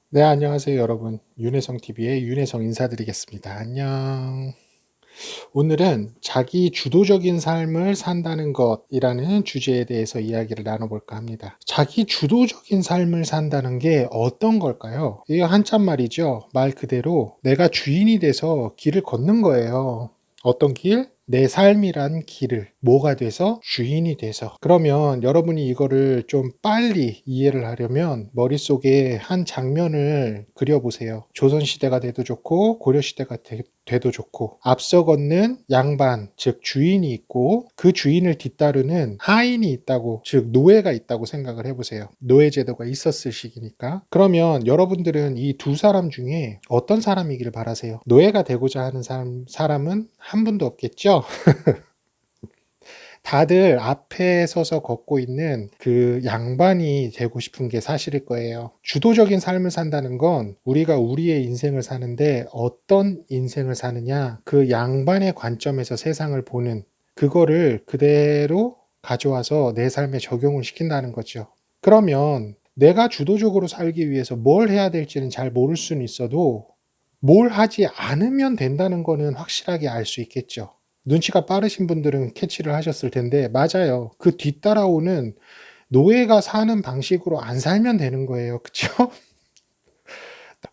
네, 안녕하세요, 여러분. 윤혜성 TV의 윤혜성 인사드리겠습니다. 안녕. 오늘은 자기 주도적인 삶을 산다는 것이라는 주제에 대해서 이야기를 나눠볼까 합니다. 자기 주도적인 삶을 산다는 게 어떤 걸까요? 이게 한참 말이죠. 말 그대로 내가 주인이 돼서 길을 걷는 거예요. 어떤 길? 내 삶이란 길을 뭐가 돼서 주인이 돼서. 그러면 여러분이 이거를 좀 빨리 이해를 하려면 머릿속에 한 장면을 그려보세요. 조선시대가 돼도 좋고 고려시대가 돼도 좋고, 앞서 걷는 양반, 즉 주인이 있고 그 주인을 뒤따르는 하인이 있다고, 즉 노예가 있다고 생각을 해보세요. 노예 제도가 있었을 시기니까. 그러면 여러분들은 이 두 사람 중에 어떤 사람이길 바라세요? 노예가 되고자 하는 사람은 한 분도 없겠죠? 다들 앞에 서서 걷고 있는 그 양반이 되고 싶은 게 사실일 거예요. 주도적인 삶을 산다는 건 우리가 우리의 인생을 사는데 어떤 인생을 사느냐, 그 양반의 관점에서 세상을 보는, 그거를 그대로 가져와서 내 삶에 적용을 시킨다는 거죠. 그러면 내가 주도적으로 살기 위해서 뭘 해야 될지는 잘 모를 수는 있어도 뭘 하지 않으면 된다는 거는 확실하게 알 수 있겠죠. 눈치가 빠르신 분들은 캐치를 하셨을 텐데, 맞아요. 그 뒤따라오는 노예가 사는 방식으로 안 살면 되는 거예요. 그쵸?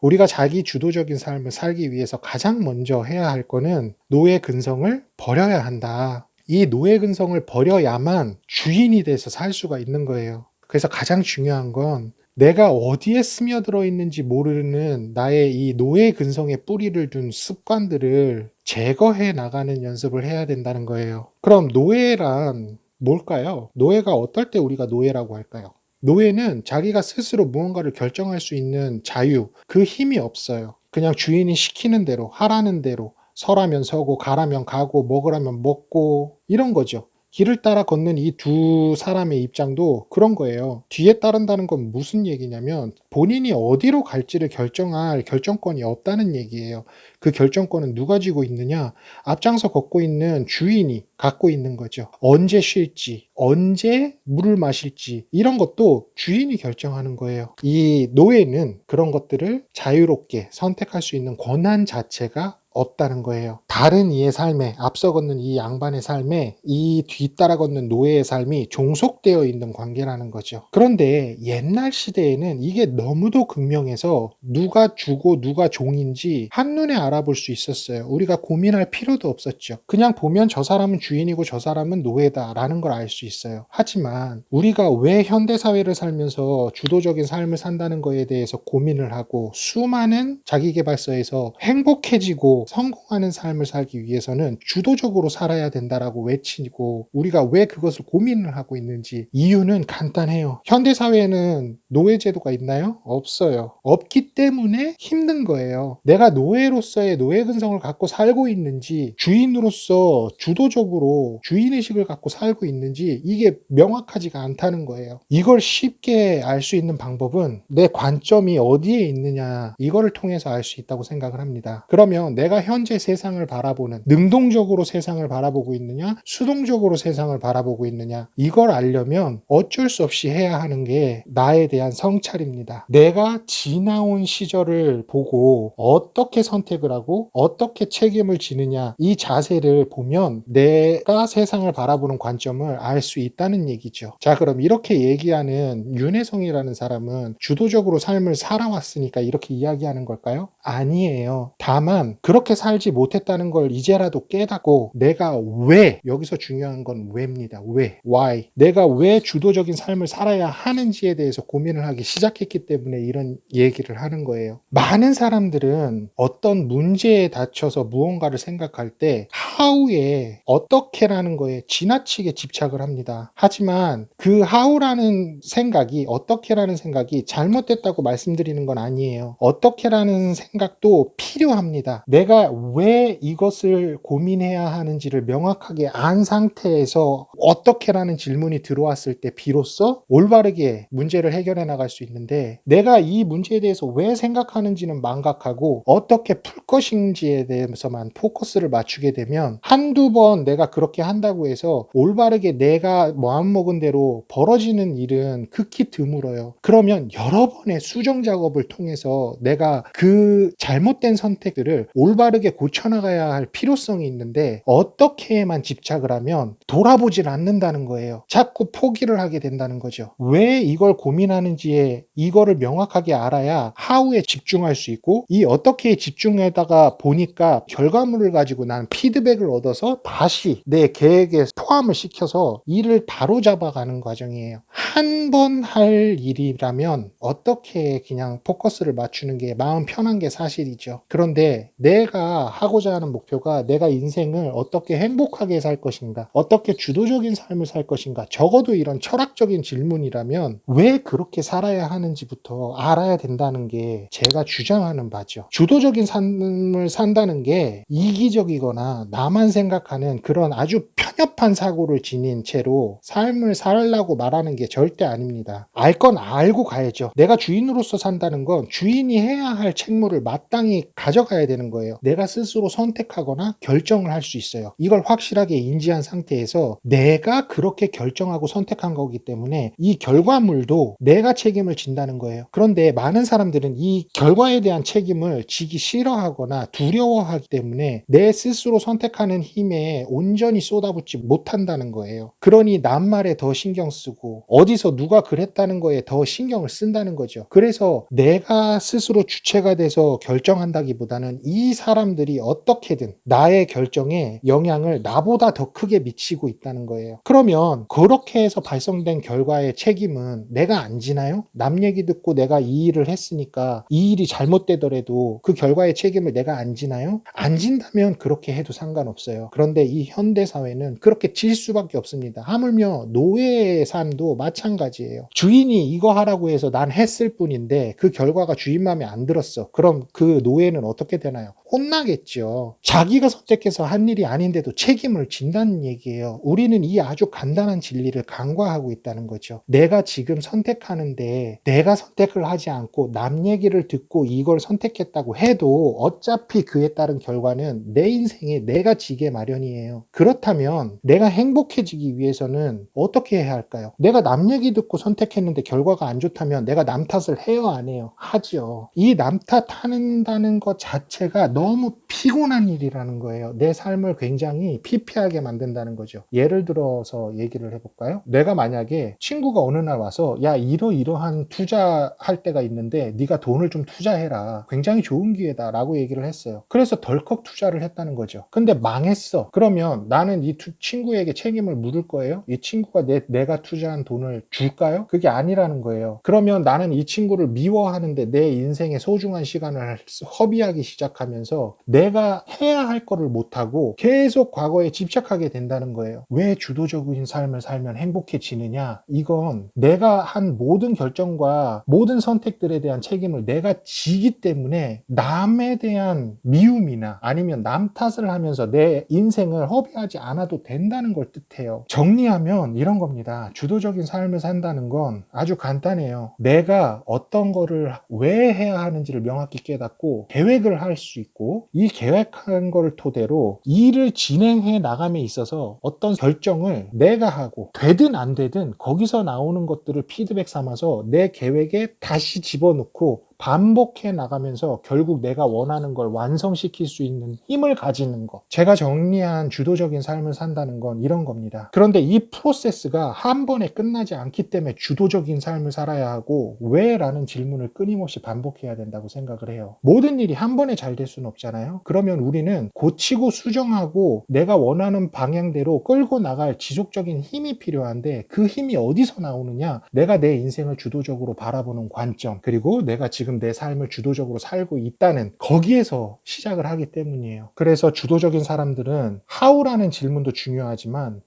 우리가 자기 주도적인 삶을 살기 위해서 가장 먼저 해야 할 거는 노예 근성을 버려야 한다. 이 노예 근성을 버려야만 주인이 돼서 살 수가 있는 거예요. 그래서 가장 중요한 건 내가 어디에 스며들어 있는지 모르는 나의 이 노예 근성에 뿌리를 둔 습관들을 제거해 나가는 연습을 해야 된다는 거예요. 그럼 노예란 뭘까요? 노예가 어떨 때 우리가 노예라고 할까요? 노예는 자기가 스스로 무언가를 결정할 수 있는 자유, 그 힘이 없어요. 그냥 주인이 시키는 대로, 하라는 대로, 서라면 서고, 가라면 가고, 먹으라면 먹고, 이런 거죠. 길을 따라 걷는 이 두 사람의 입장도 그런 거예요. 뒤에 따른다는 건 무슨 얘기냐면 본인이 어디로 갈지를 결정할 결정권이 없다는 얘기예요. 그 결정권은 누가 쥐고 있느냐? 앞장서 걷고 있는 주인이 갖고 있는 거죠. 언제 쉴지, 언제 물을 마실지, 이런 것도 주인이 결정하는 거예요. 이 노예는 그런 것들을 자유롭게 선택할 수 있는 권한 자체가 없다는 거예요. 다른 이의 삶에, 앞서 걷는 이 양반의 삶에 이 뒤따라 걷는 노예의 삶이 종속되어 있는 관계라는 거죠. 그런데 옛날 시대에는 이게 너무도 극명해서 누가 주고 누가 종인지 한눈에 알아볼 수 있었어요. 우리가 고민할 필요도 없었죠. 그냥 보면 저 사람은 주인이고 저 사람은 노예다라는 걸 알 수 있어요. 하지만 우리가 왜 현대사회를 살면서 주도적인 삶을 산다는 거에 대해서 고민을 하고 수많은 자기계발서에서 행복해지고 성공하는 삶을 살기 위해서는 주도적으로 살아야 된다라고 외치고 우리가 왜 그것을 고민을 하고 있는지, 이유는 간단해요. 현대사회에는 노예제도가 있나요? 없어요. 없기 때문에 힘든 거예요. 내가 노예로서의 노예 근성을 갖고 살고 있는지, 주인으로서 주도적으로 주인의식을 갖고 살고 있는지, 이게 명확하지가 않다는 거예요. 이걸 쉽게 알 수 있는 방법은 내 관점이 어디에 있느냐, 이거를 통해서 알 수 있다고 생각을 합니다. 그러면 내가 현재 세상을 바라보는, 능동적으로 세상을 바라보고 있느냐, 수동적으로 세상을 바라보고 있느냐, 이걸 알려면 어쩔 수 없이 해야 하는 게 나에 대한 성찰입니다. 내가 지나온 시절을 보고 어떻게 선택을 하고 어떻게 책임을 지느냐, 이 자세를 보면 내가 세상을 바라보는 관점을 알 수 있다는 얘기죠. 자, 그럼 이렇게 얘기하는 윤혜성이라는 사람은 주도적으로 삶을 살아왔으니까 이렇게 이야기하는 걸까요? 아니에요. 다만 그렇게 살지 못했다는 걸 이제라도 깨닫고, 내가 왜, 여기서 중요한 건 왜입니다. 왜, why, 내가 왜 주도적인 삶을 살아야 하는지에 대해서 고민을 하기 시작했기 때문에 이런 얘기를 하는 거예요. 많은 사람들은 어떤 문제에 닥쳐서 무언가를 생각할 때 how에, 어떻게라는 거에 지나치게 집착을 합니다. 하지만 그 how라는 생각이, 어떻게라는 생각이 잘못됐다고 말씀드리는 건 아니에요. 어떻게라는 생각도 필요합니다. 내가 왜 이것을 고민해야 하는지를 명확하게 안 상태에서 어떻게라는 질문이 들어왔을 때 비로소 올바르게 문제를 해결해 나갈 수 있는데, 내가 이 문제에 대해서 왜 생각하는지는 망각하고 어떻게 풀 것인지에 대해서만 포커스를 맞추게 되면, 한두 번 내가 그렇게 한다고 해서 올바르게 내가 마음먹은 대로 벌어지는 일은 극히 드물어요. 그러면 여러 번의 수정 작업을 통해서 내가 그 잘못된 선택들을 올바르게 고쳐나가야 할 필요성이 있는데, 어떻게만 집착을 하면 돌아보질 않는다는 거예요. 자꾸 포기를 하게 된다는 거죠. 왜 이걸 고민하는지에 이거를 명확하게 알아야 하우에 집중할 수 있고, 이 어떻게 집중에다가 보니까 결과물을 가지고 난 피드백을 얻어서 다시 내 계획에 포함을 시켜서 일을 바로잡아가는 과정이에요. 한 번 할 일이라면 어떻게 그냥 포커스를 맞추는 게 마음 편한 게 사실이죠. 그런데 내가 하고자 하는 목표가 내가 인생을 어떻게 행복하게 살 것인가, 어떻게 주도적인 삶을 살 것인가, 적어도 이런 철학적인 질문이라면 왜 그렇게 살아야 하는지부터 알아야 된다는 게 제가 주장하는 바죠. 주도적인 삶을 산다는 게 이기적이거나 나만 생각하는 그런 아주 편협한 사고를 지닌 채로 삶을 살라고 말하는 게 절대 아닙니다. 알 건 알고 가야죠. 내가 주인으로서 산다는 건 주인이 해야 할 책무를 마땅히 가져가야 되는 거예요. 내가 스스로 선택하거나 결정을 할 수 있어요. 이걸 확실하게 인지한 상태에서 내가 그렇게 결정하고 선택한 거기 때문에 이 결과물도 내가 책임을 진다는 거예요. 그런데 많은 사람들은 이 결과에 대한 책임을 지기 싫어하거나 두려워하기 때문에 내 스스로 선택하는 힘에 온전히 쏟아붓지 못한다는 거예요. 그러니 남말에 더 신경 쓰고 어디서 누가 그랬다는 거에 더 신경을 쓴다는 거죠. 그래서 내가 스스로 주체가 돼서 결정한다기보다는 이 사람들이 어떻게든 나의 결정에 영향을 나보다 더 크게 미치고 있다는 거예요. 그러면 그렇게 해서 발생된 결과의 책임은 내가 안 지나요? 남 얘기 듣고 내가 이 일을 했으니까 이 일이 잘못되더라도 그 결과의 책임을 내가 안 지나요? 안 진다면 그렇게 해도 상관없어요. 그런데 이 현대 사회는 그렇게 질 수밖에 없습니다. 하물며 노예의 삶도 마찬가지예요. 주인이 이거 하라고 해서 난 했을 뿐인데 그 결과가 주인 마음에 안 들었어. 그럼 그 노예는 어떻게 되나요? 혼나겠죠. 자기가 선택해서 한 일이 아닌데도 책임을 진다는 얘기예요. 우리는 이 아주 간단한 진리를 간과하고 있다는 거죠. 내가 지금 선택하는데 내가 선택을 하지 않고 남 얘기를 듣고 이걸 선택했다고 해도 어차피 그에 따른 결과는 내 인생에 내가 지게 마련이에요. 그렇다면 내가 행복해지기 위해서는 어떻게 해야 할까요? 내가 남 얘기 듣고 선택했는데 결과가 안 좋다면 내가 남 탓을 해요, 안 해요? 하죠. 이 남 탓하는다는 것 자체가 너무 피곤한 일이라는 거예요. 내 삶을 굉장히 피폐하게 만든다는 거죠. 예를 들어서 얘기를 해볼까요? 내가 만약에 친구가 어느 날 와서 야, 이러이러한 투자할 때가 있는데 네가 돈을 좀 투자해라. 굉장히 좋은 기회다 라고 얘기를 했어요. 그래서 덜컥 투자를 했다는 거죠. 근데 망했어. 그러면 나는 이 친구에게 책임을 물을 거예요? 이 친구가 내가 투자한 돈을 줄까요? 그게 아니라는 거예요. 그러면 나는 이 친구를 미워하는데 내 인생의 소중한 시간을 허비하기 시작하면서 내가 해야 할 거를 못하고 계속 과거에 집착하게 된다는 거예요. 왜 주도적인 삶을 살면 행복해지느냐? 이건 내가 한 모든 결정과 모든 선택들에 대한 책임을 내가 지기 때문에 남에 대한 미움이나 아니면 남 탓을 하면서 내 인생을 허비하지 않아도 된다는 걸 뜻해요. 정리하면 이런 겁니다. 주도적인 삶을 산다는 건 아주 간단해요. 내가 어떤 거를 왜 해야 하는지를 명확히 깨닫고 계획을 할 수 있고, 이 계획한 거를 토대로 일을 진행해 나감에 있어서 어떤 결정을 내가 하고 되든 안 되든 거기서 나오는 것들을 피드백 삼아서 내 계획에 다시 집어넣고 반복해 나가면서 결국 내가 원하는 걸 완성시킬 수 있는 힘을 가지는 것. 제가 정리한 주도적인 삶을 산다는 건 이런 겁니다. 그런데 이 프로세스가 한 번에 끝나지 않기 때문에 주도적인 삶을 살아야 하고 왜? 라는 질문을 끊임없이 반복해야 된다고 생각을 해요. 모든 일이 한 번에 잘 될 수는 없잖아요. 그러면 우리는 고치고 수정하고 내가 원하는 방향대로 끌고 나갈 지속적인 힘이 필요한데, 그 힘이 어디서 나오느냐? 내가 내 인생을 주도적으로 바라보는 관점, 그리고 내가 지금 내 삶을 주도적으로 살고 있다는 거기에서 시작을 하기 때문이에요. 그래서 주도적인 사람들은 how라는 질문도 중요하지만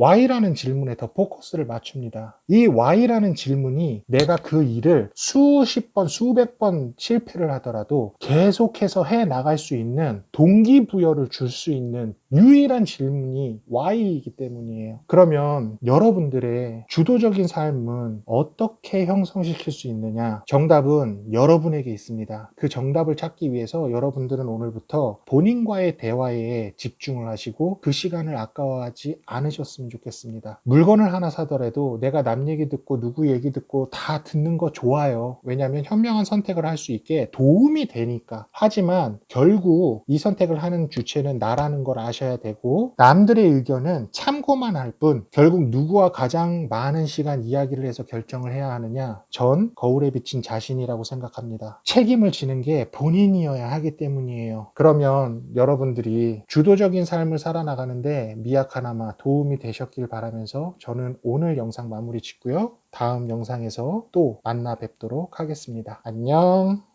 why라는 질문에 더 포커스를 맞춥니다. 이 Y라는 질문이 내가 그 일을 수십 번, 수백 번 실패를 하더라도 계속해서 해 나갈 수 있는 동기부여를 줄 수 있는 유일한 질문이 Y이기 때문이에요. 그러면 여러분들의 주도적인 삶은 어떻게 형성시킬 수 있느냐? 정답은 여러분에게 있습니다. 그 정답을 찾기 위해서 여러분들은 오늘부터 본인과의 대화에 집중을 하시고 그 시간을 아까워하지 않으셨으면 좋겠습니다. 물건을 하나 사더라도 내가 남 얘기 듣고 누구 얘기 듣고 다 듣는 거 좋아요. 왜냐하면 현명한 선택을 할 수 있게 도움이 되니까. 하지만 결국 이 선택을 하는 주체는 나라는 걸 아셔야 되고, 남들의 의견은 참고만 할 뿐 결국 누구와 가장 많은 시간 이야기를 해서 결정을 해야 하느냐? 전 거울에 비친 자신이라고 생각합니다. 책임을 지는 게 본인이어야 하기 때문이에요. 그러면 여러분들이 주도적인 삶을 살아나가는데 미약하나마 도움이 되셨길 바라면서 저는 오늘 영상 마무리 짓고요. 다음 영상에서 또 만나 뵙도록 하겠습니다. 안녕.